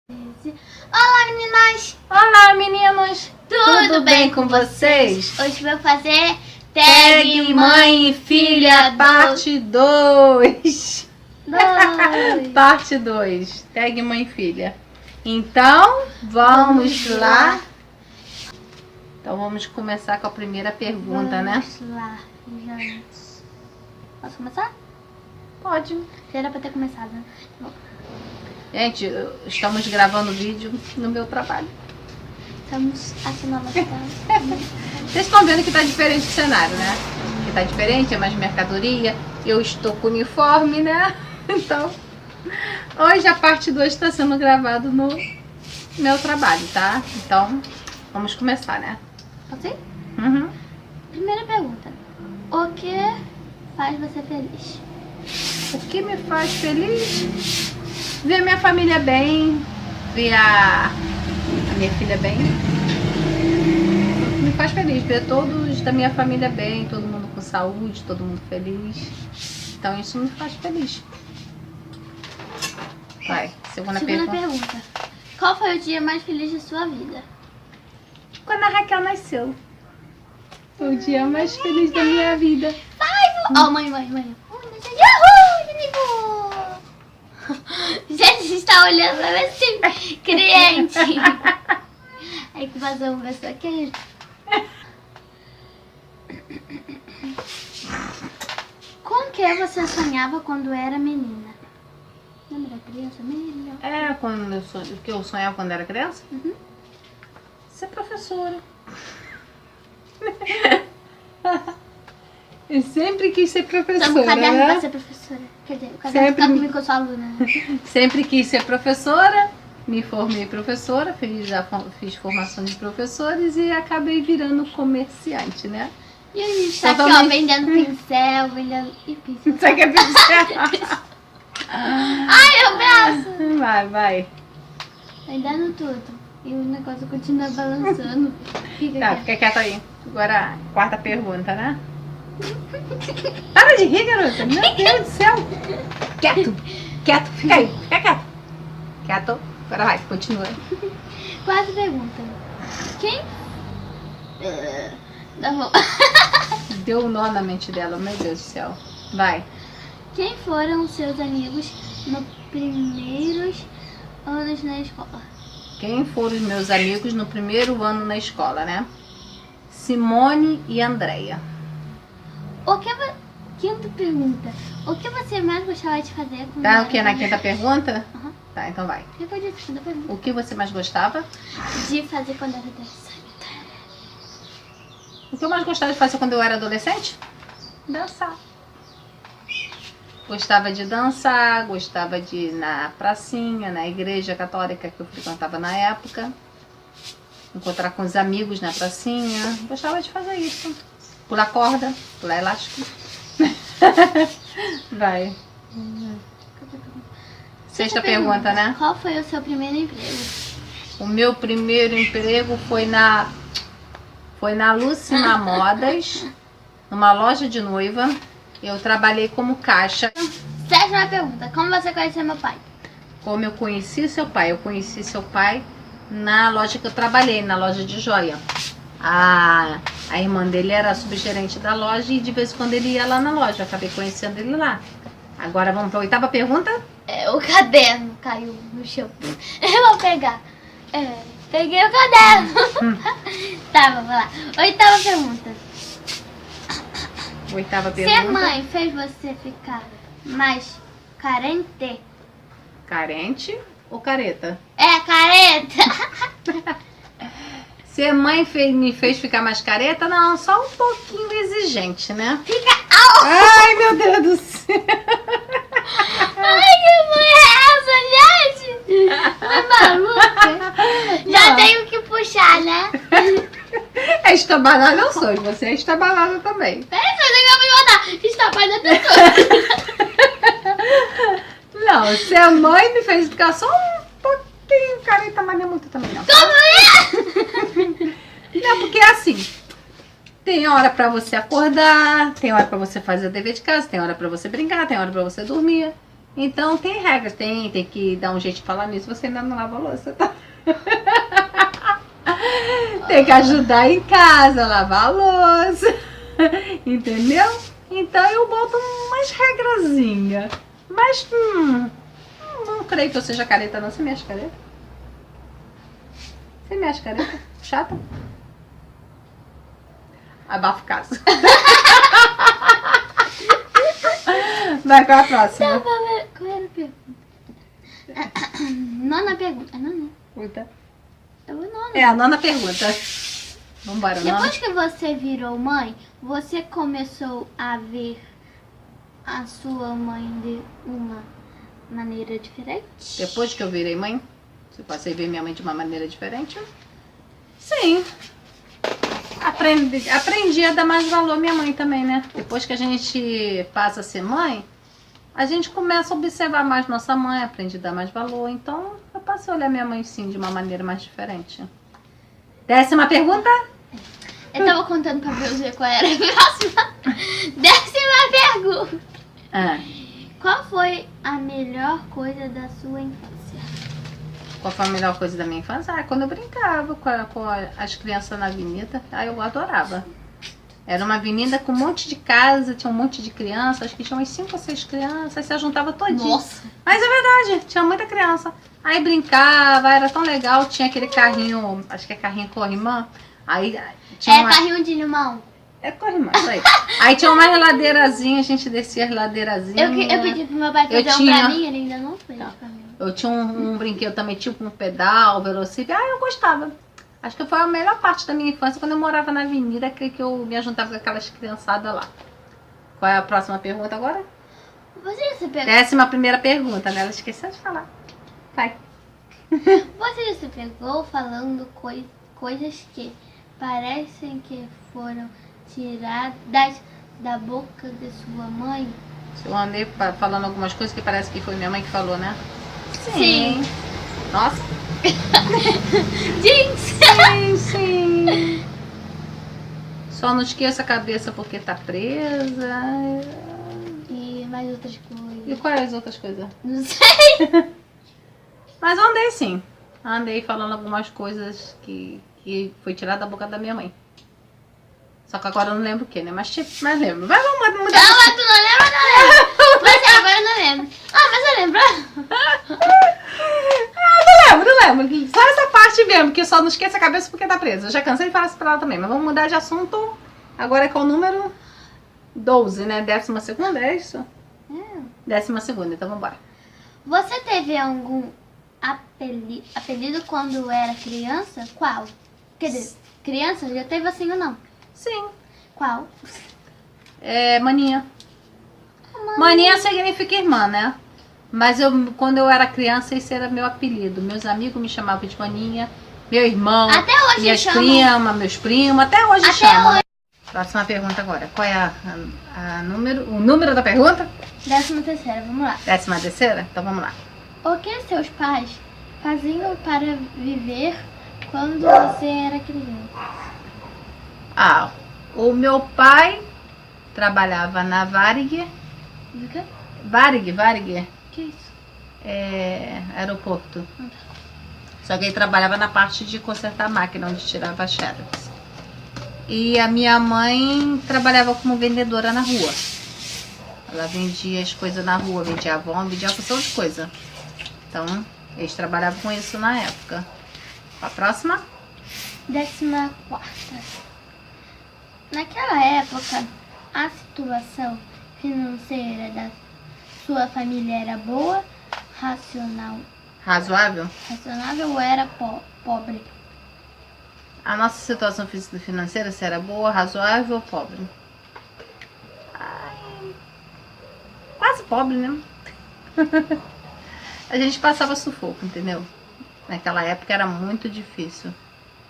Olá meninas! Olá meninos! Tudo bem com vocês? Hoje vou fazer Tag Mãe e Filha parte 2. Parte 2. Tag Mãe e Filha. Então, vamos lá. Então vamos começar com a primeira pergunta, né? Vamos lá, gente. Posso começar? Pode. Já era pra ter começado, né? Bom, Gente, estamos gravando vídeo no meu trabalho. estamos assinando a tela. Vocês estão vendo que tá diferente o cenário, né? Que tá diferente, é mais mercadoria. Eu estou com uniforme, né? Então, hoje a parte 2 está sendo gravado no meu trabalho, tá? Então, vamos começar, né? Pode ir? Uhum. Primeira pergunta. O que faz você feliz? O que me faz feliz? Ver minha família bem, ver a minha filha bem. Me faz feliz ver todos da minha família bem, todo mundo com saúde, todo mundo feliz. Então isso me faz feliz. Vai, segunda pergunta. Qual foi o dia mais feliz de sua vida? Quando a Raquel nasceu. Foi o dia mais feliz da minha vida. Ó, mãe. Uhul, gente, está olhando pra ver se cliente. Aí que vazou uma pessoa aqui. Com que você sonhava quando era menina? Lembra da criança mesmo? É, quando o que eu sonhava quando era criança? Uhum. Ser professora. Eu sempre quis ser professora, Estamos caderno né? pra ser professora. Quer dizer, o caderno Sempre tá comigo que eu sou aluna. Sempre quis ser professora, me formei professora, fiz formação de professores e acabei virando comerciante, né? E a gente tá aqui, Totalmente. ó, vendendo pincel, vendendo... Ih, pincel. Você quer pincel? Ai, meu braço! Vai. Vendendo tudo. E o negócio continua balançando. Fica Tá, quieto. fica quieta aí. Agora, a quarta pergunta, né? Para de rir, garota. Meu Deus do céu. Quieto, fica aí. Fica quieto. Quieto. Agora vai, continua. Quarta pergunta. Quem... Tá bom. Deu um nó na mente dela, meu Deus do céu. Vai. Quem foram os seus amigos nos primeiros anos na escola? Quem foram os meus amigos no primeiro ano na escola, né? Simone e Andréia. Quinta pergunta. O que você mais gostava de fazer quando Tá era o que na criança? quinta pergunta? Aham. Tá, então vai. Depois da segunda pergunta. O que você mais gostava? De fazer quando era adolescente. O que eu mais gostava de fazer quando eu era adolescente? Dançar. Gostava de dançar, gostava de ir na pracinha, na igreja católica que eu frequentava na época. Encontrar com os amigos na pracinha. Gostava de fazer isso. Pular corda, pular elástico. Vai. Sexta pergunta, né? Qual foi o seu primeiro emprego? O meu primeiro emprego foi na Lucina Modas, numa loja de noiva. Eu trabalhei como caixa. Sétima pergunta. Como você conheceu meu pai? Como eu conheci seu pai? Eu conheci seu pai na loja que eu trabalhei, na loja de joia. A irmã dele era subgerente da loja e de vez em quando ele ia lá na loja. Eu acabei conhecendo ele lá. Agora vamos para a oitava pergunta? O caderno caiu no chão. Eu vou pegar. Peguei o caderno. Tá, vamos lá. Oitava pergunta. Oitava pergunta. Ser mãe fez você ficar mais carente? Carente ou careta? É, careta. Ser mãe me fez ficar mais careta? Não, só um pouquinho exigente, né? Fica... Au! Ai, meu Deus do céu! Ai, que mãe é essa, gente? É maluca? Já Não. tenho que puxar, né? É estabanada eu sou, e você é estabanada também. Peraí, você tem que me mandar. Está mais da pessoa. Não, ser mãe me fez ficar só um pouquinho careta, mas não é muito também não. Como é? Não, porque é assim, tem hora pra você acordar, tem hora pra você fazer o dever de casa, tem hora pra você brincar, tem hora pra você dormir. Então tem regras, tem que dar um jeito de falar nisso. Você ainda não lava a louça, tá? Tem que ajudar em casa, lavar a louça. Entendeu? Então eu boto umas regrazinhas. Mas não creio que eu seja careta, não. Você me acha careta? Você me acha careta? Chata? Abafa o caso. Vai, qual é a próxima? Qual era a pergunta? Nona pergunta. É nona? Puta. É a nona. É a nona pergunta. Vambora, nona. Depois que você virou mãe, você começou a ver a sua mãe de uma maneira diferente? Depois que eu virei mãe, você passei a ver minha mãe de uma maneira diferente? Sim. Aprendi a dar mais valor à minha mãe também, né? Depois que a gente passa a ser mãe, a gente começa a observar mais nossa mãe, aprende a dar mais valor. Então, eu passei a olhar minha mãe, sim, de uma maneira mais diferente. 10ª pergunta? Eu tava contando pra ver qual era a próxima. 10ª pergunta. Ah, Qual foi a melhor coisa da sua infância? qual foi a melhor coisa da minha infância? Ah, quando eu brincava com as crianças na avenida. Ah, eu adorava. Era uma avenida com um monte de casa, tinha um monte de crianças, acho que tinha umas 5 ou 6 crianças, aí você juntava todinho. Nossa. Mas é verdade, tinha muita criança. Aí brincava, era tão legal, tinha aquele carrinho, acho que é carrinho corrimã. Aí tinha Carrinho de limão. É corrimã, isso aí. Aí tinha uma ladeirazinha, a gente descia as ladeirazinhas. Eu pedi pro meu pai fazer pra mim, ele ainda não fez pra mim. Eu tinha um brinquedo também, tipo um pedal, velocípede. Ah, eu gostava. Acho que foi a melhor parte da minha infância, quando eu morava na avenida, que eu me juntava com aquelas criançadas lá. Qual é a próxima pergunta agora? Você já se pegou? 11ª pergunta, né? Ela esqueceu de falar. Vai. Você já se pegou falando coisas que parecem que foram tiradas da boca de sua mãe? Eu andei falando algumas coisas que parece que foi minha mãe que falou, né? Sim. Nossa. Jinx! Sim. Só não esqueça a cabeça porque tá presa. E mais outras E coisas. quais as outras coisas? Não sei. Mas eu andei sim. Andei falando algumas coisas que foi tirada da boca da minha mãe. Só que agora eu não lembro o que, né? Mas lembro. Vai, vamos mudar. Não, mas tu não lembra, não lembro. Mas agora eu não lembro. Ah, mas eu lembro. Não lembro. Só essa parte mesmo, que só não esqueça a cabeça porque tá presa. Eu já cansei de falar isso pra ela também. Mas vamos mudar de assunto. Agora é qual o número? 12, né? 12ª, é isso? 12ª, então vamos embora. Você teve algum apelido quando era criança? Qual? Quer dizer, criança já teve assim ou não? Sim. Qual? É maninha. Maninha significa irmã, né? Mas quando eu era criança, esse era meu apelido. Meus amigos me chamavam de maninha. Meu irmão, Até hoje minhas chamam. primas, meus primos, até hoje Até chamam. hoje. Próxima pergunta agora. Qual é o número da pergunta? 13ª, vamos lá. 13ª? Então vamos lá. O que seus pais faziam para viver quando você era criança? Ah, o meu pai trabalhava na Varig. O quê? Varig, Que isso? é aeroporto. Só que ele trabalhava na parte de consertar a máquina, onde tirava as xerox. E a minha mãe trabalhava como vendedora na rua. Ela vendia as coisas na rua, vendia Avon, vendia uma porção de coisa. Então, eles trabalhavam com isso na época. A próxima? 14ª. Naquela época, a situação financeira da sua família era boa, Razoável? racionável ou era pobre? A nossa situação financeira, se era boa, razoável ou pobre? Ai, quase pobre, né? A gente passava sufoco, entendeu? Naquela época era muito difícil.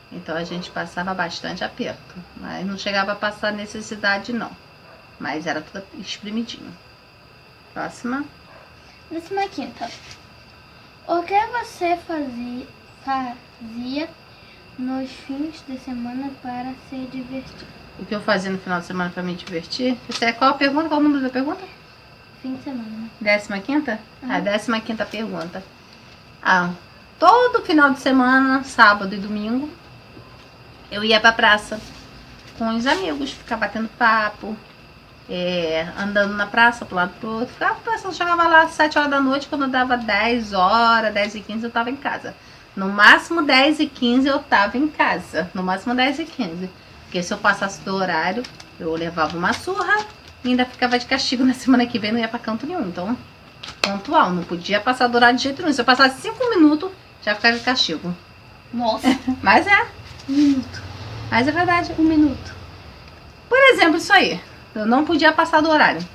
Então a gente passava bastante aperto. Mas não chegava a passar necessidade, não. Mas era tudo espremidinho. Próxima. 15ª. O que você fazia nos fins de semana para se divertir? O que eu fazia no final de semana para me divertir? Qual a pergunta? Qual o número da pergunta? fim de semana. 15ª? A 15ª pergunta. Todo final de semana, sábado e domingo, eu ia pra praça com os amigos, ficar batendo papo, andando na praça pro lado pro outro. Eu chegava lá às 7 horas da noite, quando dava 10 horas, 10h15 eu tava em casa. No máximo 10h15 eu tava em casa. No máximo 10h15. Porque se eu passasse do horário, eu levava uma surra e ainda ficava de castigo na semana que vem, não ia pra canto nenhum. Então, pontual, não podia passar do horário de jeito nenhum. Se eu passasse 5 minutos, já ficava de castigo. Nossa. Mas é. 1 minuto. Mas é verdade. 1 minuto. Por exemplo, isso aí. Eu não podia passar do horário.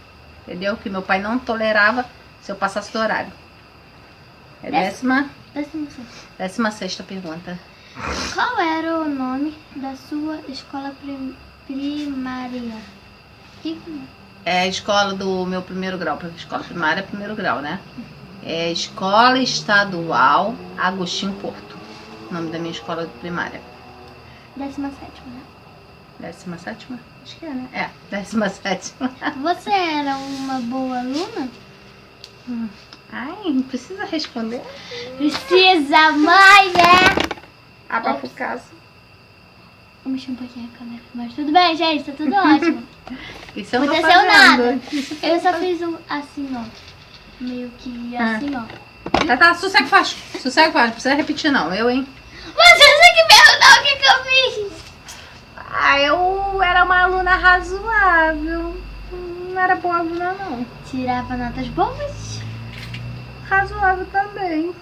Entendeu? Que meu pai não tolerava se eu passasse do horário. É 16ª pergunta. Qual era o nome da sua escola primária? É a escola do meu primeiro grau. Escola primária é primeiro grau, né? É Escola Estadual Agostinho Porto. O nome da minha escola primária. 17ª, né? 17ª? Acho que é, né? É, 17ª. Você era uma boa aluna? Ai, não precisa responder. Precisa, mãe, né? Abafa o caso. Vou mexer um pouquinho a câmera. Mas tudo bem, gente, tá tudo ótimo. Isso eu não aconteceu tô fazendo. nada. Eu só fiz um assim, ó. Meio que assim, ó. Tá, sossego faz. Sossego faz, não precisa repetir não, hein? Você tem que perguntar o que eu fiz. Eu era uma aluna razoável. Não era boa aluna, não. Tirava notas boas? Razoável também.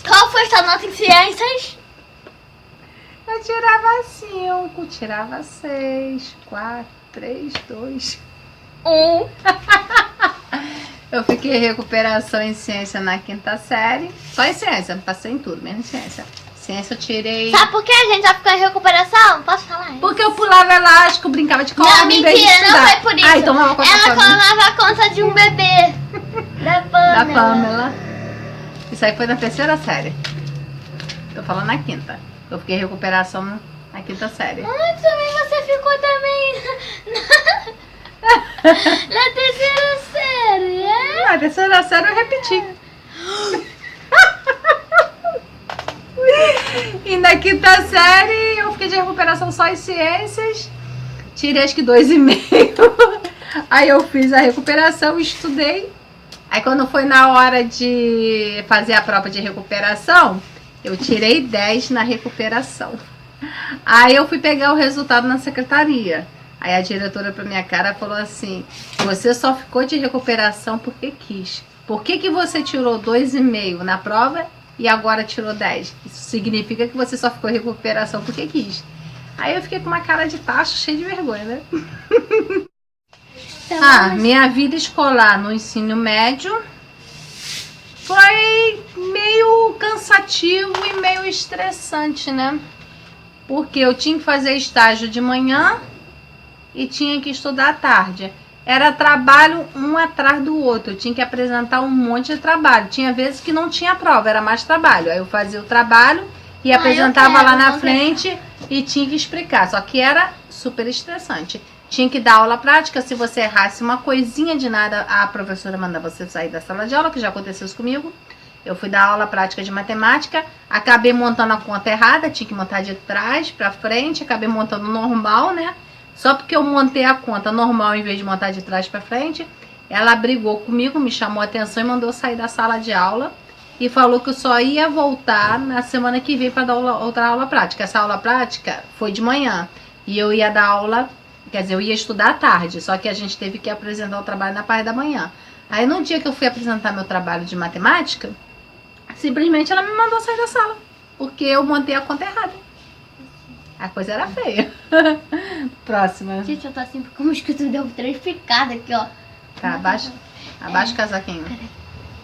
Qual foi sua nota em ciências? Eu tirava 5, tirava 6, 4, 3, 2. 1. Eu fiquei em recuperação em ciência na 5ª série. Só em ciência, passei em tudo, menos em ciência. Ciência eu tirei... Sabe por que a gente já ficou em recuperação? Posso falar? Porque eu pulava elástico, brincava de corda. Não, mentira, não foi por isso. Ai, tomava conta Ela tomava conta de um bebê. Da Pamela. Da Pamela. Isso aí foi na 3ª série. Tô falando na 5ª. Eu fiquei em recuperação na 5ª série. Ai, também você ficou também na 3ª série, é? Na 3ª série eu repeti. E na 5ª série eu fiquei de recuperação só em ciências. Tirei acho que 2,5. Aí eu fiz a recuperação, estudei. Aí quando foi na hora de fazer a prova de recuperação, eu tirei 10 na recuperação. Aí eu fui pegar o resultado na secretaria. Aí a diretora pra minha cara falou assim: você só ficou de recuperação porque quis. Por que você tirou 2,5 na prova e agora tirou 10? Isso significa que você só ficou em recuperação porque quis. Aí eu fiquei com uma cara de tacho, cheia de vergonha, né? Minha vida escolar no ensino médio foi meio cansativo e meio estressante, né? Porque eu tinha que fazer estágio de manhã e tinha que estudar à tarde. Era trabalho um atrás do outro. Eu tinha que apresentar um monte de trabalho. Tinha vezes que não tinha prova, era mais trabalho. Aí eu fazia o trabalho e apresentava lá na frente e tinha que explicar. Só que era super estressante. Tinha que dar aula prática. Se você errasse uma coisinha de nada, a professora mandava você sair da sala de aula, que já aconteceu isso comigo. Eu fui dar aula prática de matemática, acabei montando a conta errada, tinha que montar de trás para frente, acabei montando normal, né? Só porque eu montei a conta normal em vez de montar de trás para frente, ela brigou comigo, me chamou a atenção e mandou sair da sala de aula e falou que eu só ia voltar na semana que vem para dar outra aula prática. Essa aula prática foi de manhã e eu ia dar aula, quer dizer, eu ia estudar à tarde, só que a gente teve que apresentar o trabalho na parte da manhã. Aí no dia que eu fui apresentar meu trabalho de matemática, simplesmente ela me mandou sair da sala, porque eu montei a conta errada. A coisa era feia. Próxima. Gente, eu tô assim porque o mosquito deu 3 picadas aqui, ó. Tá, abaixa o casaquinho. Peraí.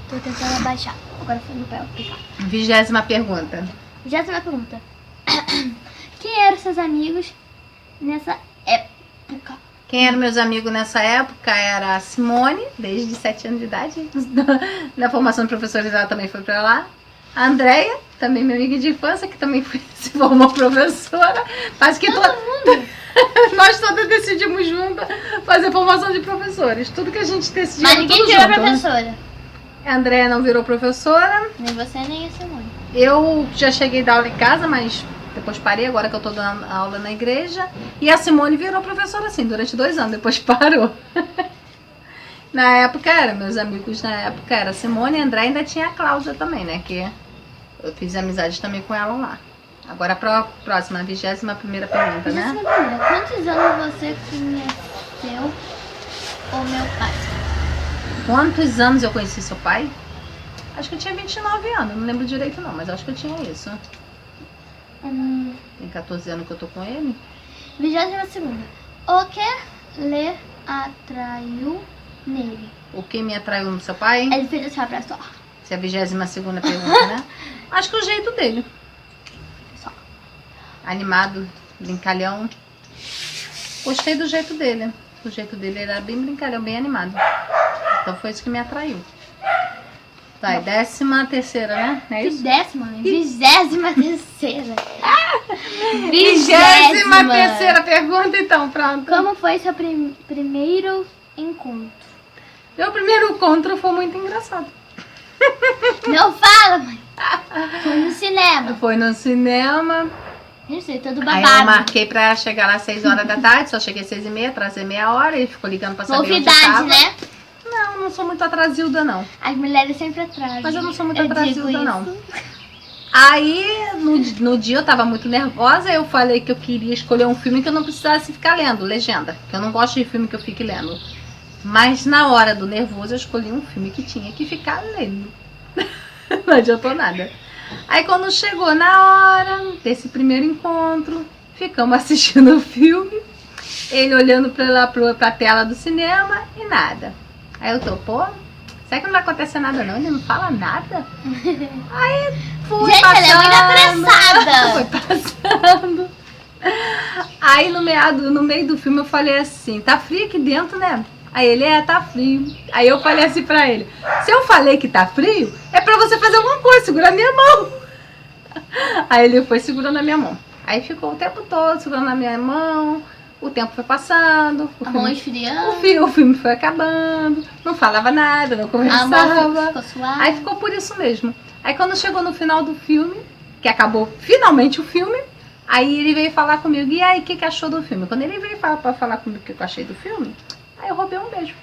Tô tentando abaixar. Agora foi no pé picar. 20ª pergunta. 20ª pergunta. Quem eram seus amigos nessa época? Quem eram meus amigos nessa época era a Simone, desde 7 anos de idade. Na formação de professores ela também foi pra lá. A Andréia, também minha amiga de infância, que também se formou professora. Quase que Todo mundo. Nós todas decidimos juntas fazer formação de professores. Tudo que a gente decidiu. Mas ninguém virou professora. A Andréia não virou professora. Nem você, nem a Simone. Eu já cheguei a dar aula em casa, mas depois parei, agora que eu tô dando aula na igreja. E a Simone virou professora assim, durante 2 anos, depois parou. Na época era, meus amigos na época era a Simone e a André, ainda tinha a Cláudia também, né? Que eu fiz amizade também com ela lá. Agora pra próxima, a 21ª pergunta, né? Quantos anos você conheceu o meu pai? Quantos anos eu conheci seu pai? Acho que eu tinha 29 anos, não lembro direito não, mas acho que eu tinha isso. Tem 14 anos que eu tô com ele. 22ª. O que lhe atraiu nele? O que me atraiu no seu pai? Ele fez esse abraço, ó. Essa é a 22ª pergunta, né? Acho que o jeito dele. Só. Animado, brincalhão. Gostei do jeito dele. O jeito dele era bem brincalhão, bem animado. Então foi isso que me atraiu. Vai, 13ª, né? Não é Que isso? 23ª. 23ª pergunta, então, pronto. Como foi seu primeiro encontro? Meu primeiro encontro foi muito engraçado. Não fala, mãe. Foi no cinema. Foi no cinema. Eu sei, todo Aí eu babado. marquei pra chegar lá às 6 horas da tarde, só cheguei às 6h30, atrasei meia hora, ele ficou ligando pra saber onde eu Novidade, tava. né? Não, não sou muito atrasilda, não. As mulheres sempre atrasam. Mas eu não sou muito digo atrasilda, isso. não. Aí, no dia eu tava muito nervosa, eu falei que eu queria escolher um filme que eu não precisasse ficar lendo, legenda. Que eu não gosto de filme que eu fique lendo. Mas na hora do nervoso eu escolhi um filme que tinha que ficar lendo. Não adiantou nada. Aí quando chegou na hora desse primeiro encontro, ficamos assistindo o filme, ele olhando pra tela do cinema e nada. Aí eu tô, pô, será que não vai acontecer nada não? Ele não fala nada? Aí fui Gente, passando, ela é muito apressada. Foi passando. Aí no meio do filme eu falei assim, tá frio aqui dentro, né? Aí ele, tá frio. Aí eu falei assim pra ele, se eu falei que tá frio, é pra você fazer alguma coisa, segura a minha mão. Aí ele foi segurando a minha mão. Aí ficou o tempo todo segurando a minha mão, o tempo foi passando. A mão esfriando. O filme foi acabando, não falava nada, não conversava. A mão ficou suave. Aí ficou por isso mesmo. Aí quando chegou no final do filme, que acabou finalmente o filme, aí ele veio falar comigo, e aí, o que achou do filme? Quando ele veio pra falar comigo o que eu achei do filme, aí eu roubei um beijo.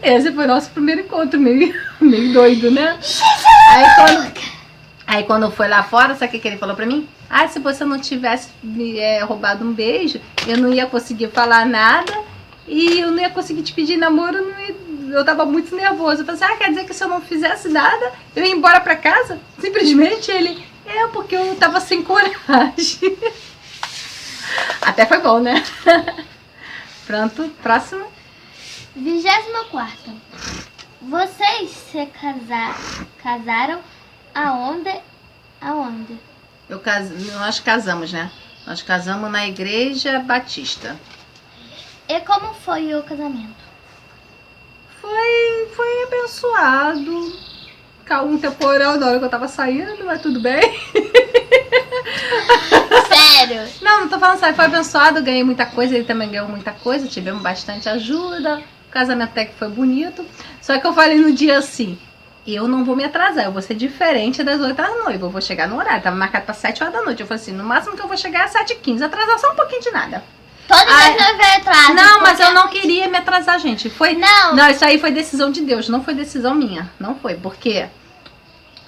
Esse foi o nosso primeiro encontro, meio doido, né? Aí quando foi lá fora, sabe o que ele falou pra mim? Ah, se você não tivesse me roubado um beijo, eu não ia conseguir falar nada e eu não ia conseguir te pedir namoro, eu tava muito nervoso. Eu pensei, quer dizer que se eu não fizesse nada, eu ia embora pra casa? Simplesmente ele, porque eu tava sem coragem. Até foi bom, né? Pronto, próximo. 24ª. Vocês se casaram aonde? Nós casamos, né? Nós casamos na Igreja Batista. E como foi o casamento? Foi abençoado. Caiu um temporal na hora que eu tava saindo, mas tudo bem. Sério? Não tô falando sério, foi abençoado, ganhei muita coisa, ele também ganhou muita coisa, tivemos bastante ajuda, o casamento até que foi bonito. Só que eu falei no dia assim, eu não vou me atrasar, eu vou ser diferente das outras noivas, eu vou chegar no horário, tava marcado pra 7 horas da noite. Eu falei assim, no máximo que eu vou chegar é 7h15, atrasar só um pouquinho de nada. Todas as noivas atrasam. Não, mas eu não queria me atrasar, gente. Não. Não, isso aí foi decisão de Deus, não foi decisão minha. Não foi, porque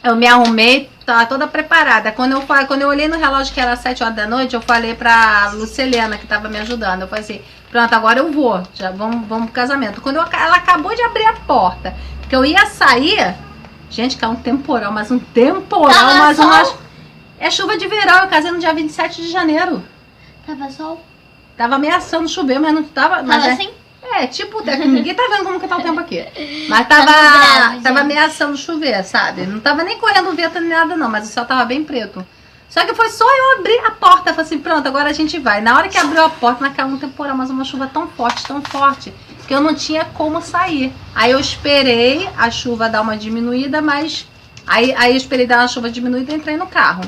eu me arrumei, tava toda preparada. Quando eu olhei no relógio que era 7 horas da noite, eu falei pra Lucelena, que tava me ajudando. Eu falei assim, pronto, agora eu vou. Já vamos pro casamento. Quando ela acabou de abrir a porta, que eu ia sair, gente, caiu um temporal, mas um temporal, Tava mas sol? umas... É chuva de verão, eu casei no dia 27 de janeiro. Tava sol? Tava ameaçando chover, mas não tava... Mas Tava assim? Tipo, ninguém tá vendo como que tá o tempo aqui. Mas bravo, tava gente. ameaçando chover, sabe? Não tava nem correndo vento nem nada não, mas o céu tava bem preto. Só que foi só eu abrir a porta, falei assim, pronto, agora a gente vai. Na hora que abriu a porta, caiu um temporal, mas uma chuva tão forte, que eu não tinha como sair. Aí eu esperei a chuva dar uma diminuída, mas... Aí eu esperei dar uma chuva diminuída e entrei no carro.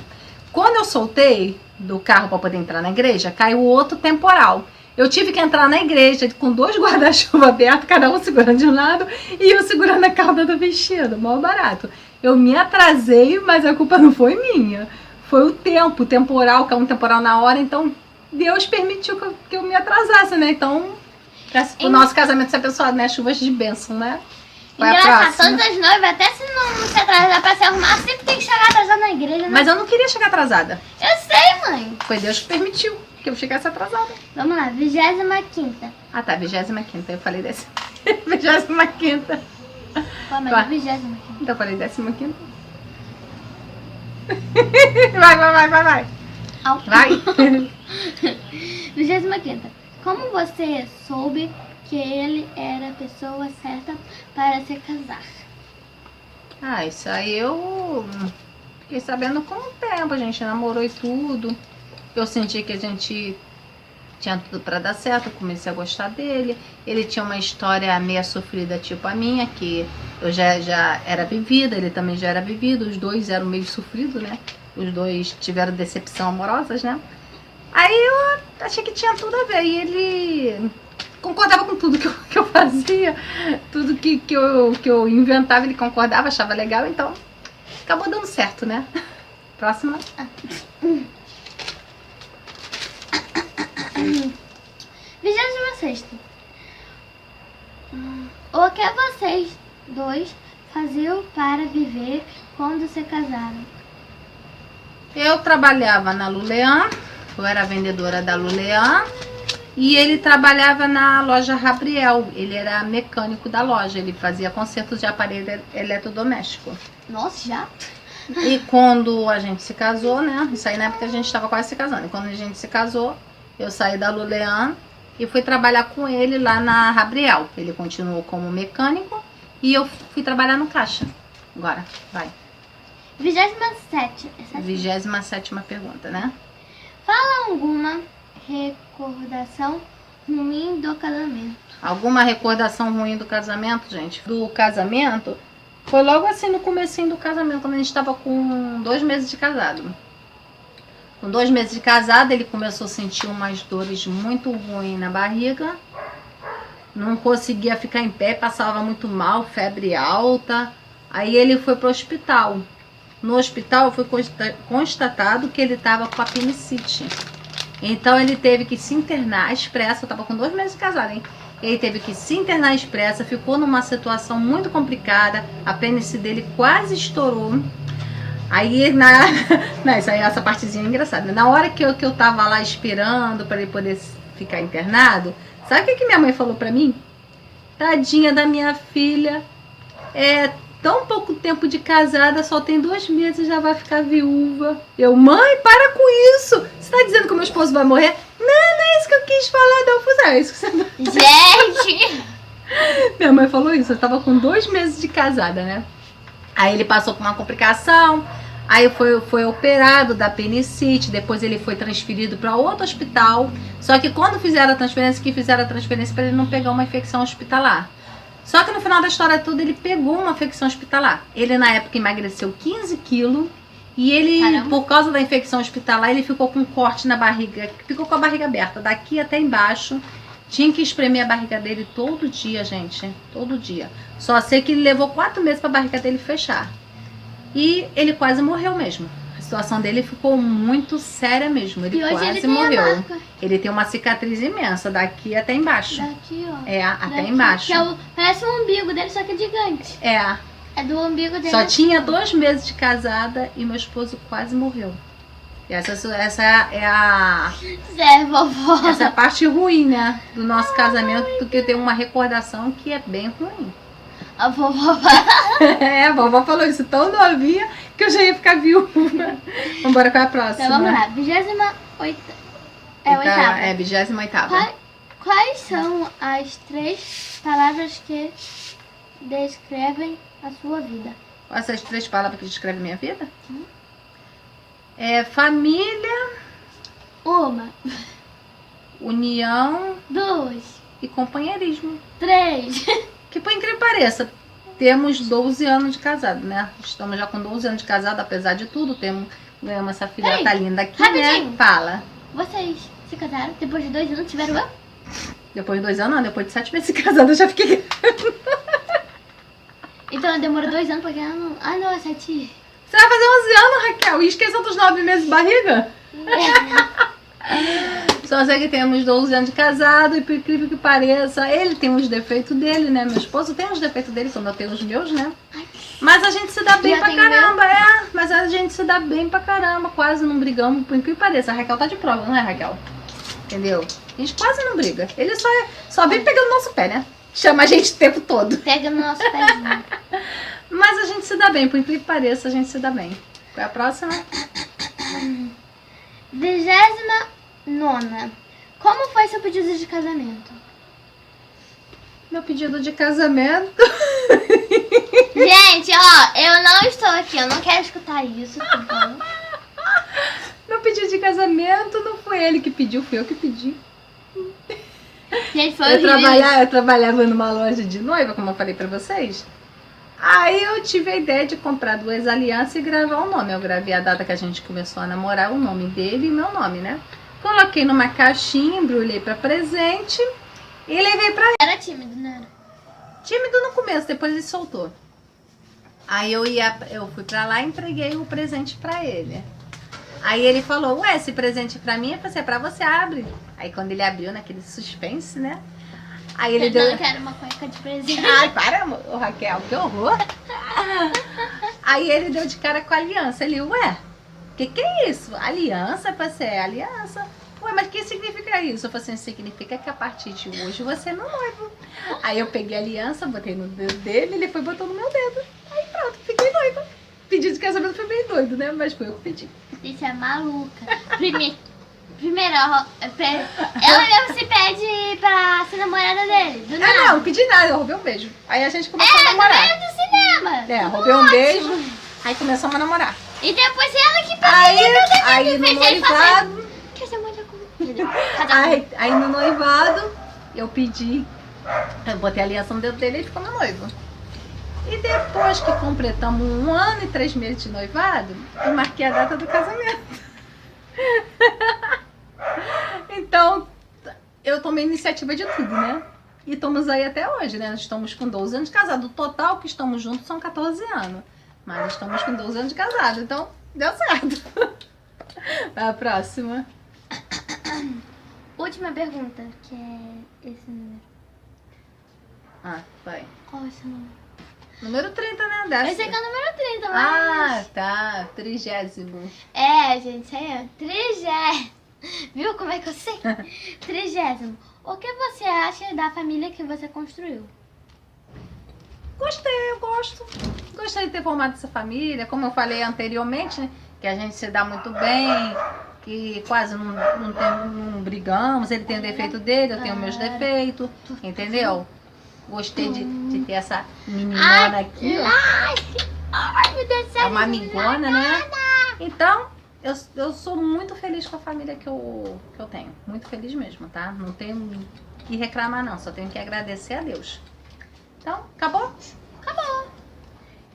Quando eu soltei do carro para poder entrar na igreja, caiu outro temporal. Eu tive que entrar na igreja com 2 guarda-chuva abertos, cada um segurando de um lado e eu segurando a cauda do vestido, mal barato. Eu me atrasei, mas a culpa não foi minha. Foi o tempo, o temporal, caiu um temporal na hora, então Deus permitiu que eu me atrasasse, né? Então, o nosso casamento ser abençoado, né? Chuvas de bênção, né? Engraçado, todas as noivas, até se não se atrasar pra se arrumar, sempre tem que chegar atrasada na igreja, né? Mas eu não queria chegar atrasada. Eu sei, mãe. Foi Deus que permitiu que eu chegasse atrasada. Vamos lá, 25ª. Ah, tá, 25ª. Eu falei 25ª. Pô, mas é 25ª. Então eu falei 15ª. Vai. Vai. 25ª. Como você soube que ele era a pessoa certa para se casar? Ah, isso aí eu fiquei sabendo com o tempo. A gente namorou e tudo. Eu senti que a gente tinha tudo para dar certo. Eu comecei a gostar dele. Ele tinha uma história meio sofrida, tipo a minha, que eu já era vivida, ele também já era vivido. Os dois eram meio sofridos, né? Os dois tiveram decepção amorosas, né? Aí eu achei que tinha tudo a ver. E ele concordava com tudo que eu fazia. Tudo que eu inventava, ele concordava, achava legal. Então, acabou dando certo, né? Próxima. 26ª. O que vocês dois faziam para viver quando se casaram? Eu trabalhava na Lulean, eu era vendedora da Lulean, e ele trabalhava na loja Gabriel. Ele era mecânico da loja, ele fazia consertos de aparelho eletrodoméstico. Nossa, já? E quando a gente se casou, né? Isso aí na época a gente estava quase se casando. E quando a gente se casou, eu saí da Lulean e fui trabalhar com ele lá na Gabriel. Ele continuou como mecânico e eu fui trabalhar no caixa. Agora, vai. 27ª pergunta, né? Fala alguma recordação ruim do casamento. Alguma recordação ruim do casamento, gente? Do casamento, foi logo assim no comecinho do casamento, quando a gente estava com 2 meses de casado. Com 2 meses de casado, ele começou a sentir umas dores muito ruins na barriga. Não conseguia ficar em pé, passava muito mal, febre alta. Aí ele foi para o hospital. No hospital foi constatado que ele estava com apendicite. Então ele teve que se internar expressa. Eu estava com 2 meses de casado, hein? Ele teve que se internar expressa, ficou numa situação muito complicada. A apêndice dele quase estourou. Aí, essa partezinha é engraçada. Na hora que eu tava lá esperando para ele poder ficar internado, sabe o que minha mãe falou para mim? Tadinha da minha filha, tão pouco tempo de casada, só tem 2 meses e já vai ficar viúva. Eu, mãe, para com isso! Você tá dizendo que o meu esposo vai morrer? Não é isso que eu quis falar, não. É isso que você não... Gente! Minha mãe falou isso, eu tava com 2 meses de casada, né? Aí ele passou por uma complicação, aí foi operado da apendicite, depois ele foi transferido para outro hospital. Só que quando fizeram a transferência, para ele não pegar uma infecção hospitalar. Só que no final da história toda ele pegou uma infecção hospitalar. Ele na época emagreceu 15 quilos e ele, caramba, por causa da infecção hospitalar, ele ficou com um corte na barriga, ficou com a barriga aberta, daqui até embaixo. Tinha que espremer a barriga dele todo dia, gente, todo dia. Só sei que ele levou 4 meses para a barriga dele fechar. E ele quase morreu mesmo. A situação dele ficou muito séria mesmo. Ele quase morreu. Ele tem uma cicatriz imensa, daqui até embaixo. Daqui, ó. Até embaixo. Que parece um umbigo dele, só que é gigante. É do umbigo dele. Só tinha 2 meses de casada e meu esposo quase morreu. E essa é a... vovó. Essa é a parte ruim, né? Do nosso casamento, porque tem uma recordação que é bem ruim. A vovó a vovó falou isso tão novinha que eu já ia ficar viúva. Vambora, qual é a próxima? Então vamos lá, 28ª. Oitava. 28ª. Quais são as 3 palavras que descrevem a sua vida? Essas 3 palavras que descrevem minha vida? Família. 1. União. 2. E companheirismo. 3. Que por incrível que pareça, temos 12 anos de casado, né? Estamos já com 12 anos de casado, apesar de tudo. Ganhamos essa filhota Ei, linda aqui, rapidinho. né? Fala. Vocês se casaram depois de 2 anos, tiveram eu? Depois de 2 anos, não. Depois de 7 meses casada, eu já fiquei... Então demorou 2 anos pra ganhar. Ah, não, é 7. Você vai fazer 11 anos, Raquel. E esqueceu dos 9 meses de barriga? Só sei que temos 12 anos de casado e por incrível que pareça, ele tem os defeitos dele, né? Meu esposo tem os defeitos dele, como eu tenho os meus, né? Mas a gente se dá bem pra caramba, Mas a gente se dá bem pra caramba, quase não brigamos, por incrível que pareça. A Raquel tá de prova, não é, Raquel? Entendeu? A gente quase não briga. Ele só vem pegando no nosso pé, né? Chama a gente o tempo todo. Pega no nosso pezinho. Mas a gente se dá bem, por incrível que pareça, a gente se dá bem. Qual é a próxima? 29ª. Como foi seu pedido de casamento? Meu pedido de casamento. Gente, ó, eu não estou aqui, eu não quero escutar isso, por favor. Meu pedido de casamento não foi ele que pediu, foi eu que pedi. Gente, foi horrível. Eu trabalhava numa loja de noiva, como eu falei pra vocês. Aí eu tive a ideia de comprar 2 alianças e gravar o nome. Eu gravei a data que a gente começou a namorar, o nome dele e meu nome, né? Coloquei numa caixinha, embrulhei pra presente e levei pra ele. Era tímido, não era? Tímido no começo, depois ele soltou. Aí eu fui pra lá e entreguei o presente pra ele. Aí ele falou, ué, esse presente pra mim? Eu falei, é pra você, abre. Aí quando ele abriu, naquele suspense, né? Aí ele deu... Não quero uma cueca de presente. Ai, para, ô, Raquel, que horror. Aí ele deu de cara com a aliança. Ele, ué, que é isso? Aliança? Eu falei, aliança. Ué, mas o que significa isso? Eu falei assim, significa que a partir de hoje você é meu noivo. Aí eu peguei a aliança, botei no dedo dele, ele foi e botou no meu dedo. Aí pronto, fiquei noiva. Pedido de casamento foi bem doido, né? Mas foi eu que pedi. Isso é maluca. Primeiro, ela mesmo se pede pra ser namorada dele, do nada. Não pedi nada, eu roubei um beijo. Aí a gente começou a namorar. No meio do cinema. Roubei um beijo, aí começamos a namorar. E depois ela que pediu. Aí no noivado... Quer ser mãe da comida? Aí no noivado, eu pedi, eu botei a aliança no dedo dele e ele ficou meu noivo. E depois que completamos 1 ano e 3 meses de noivado, eu marquei a data do casamento. Então, eu tomei iniciativa de tudo, né? E estamos aí até hoje, né? Nós estamos com 12 anos de casado. O total que estamos juntos são 14 anos. Mas estamos com 12 anos de casado, então deu certo. Vai a próxima. Última pergunta, que é esse número. Vai. Qual é esse número? Número 30, né? Esse aqui é o número 30, mas... Tá. 30º. Gente, é 30. Viu como é que eu sei? 30º. O que você acha da família que você construiu? Gostei, eu gosto. Gostei de ter formado essa família. Como eu falei anteriormente, né? Que a gente se dá muito bem, que quase não brigamos. Ele tem o defeito dele, eu tenho meus defeitos, entendeu? Gostei de ter essa meninona aqui, ó. Ai, meu Deus do céu. É uma amigona, né? Então, eu sou muito feliz com a família que eu tenho. Muito feliz mesmo, tá? Não tenho que reclamar, não. Só tenho que agradecer a Deus. Então, acabou? Acabou.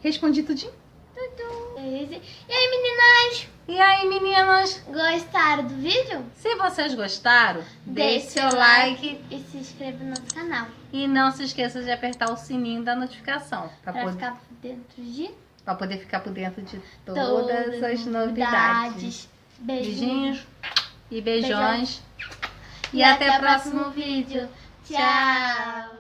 Respondi tudinho? Tudo. E aí, meninas? E aí, meninas? Gostaram do vídeo? Se vocês gostaram, Deixe seu like e se inscreva no nosso canal. E não se esqueça de apertar o sininho da notificação. Pra ficar por dentro de... Pra poder ficar por dentro de todas as novidades. Beijinhos e beijões. E até o próximo vídeo. Tchau!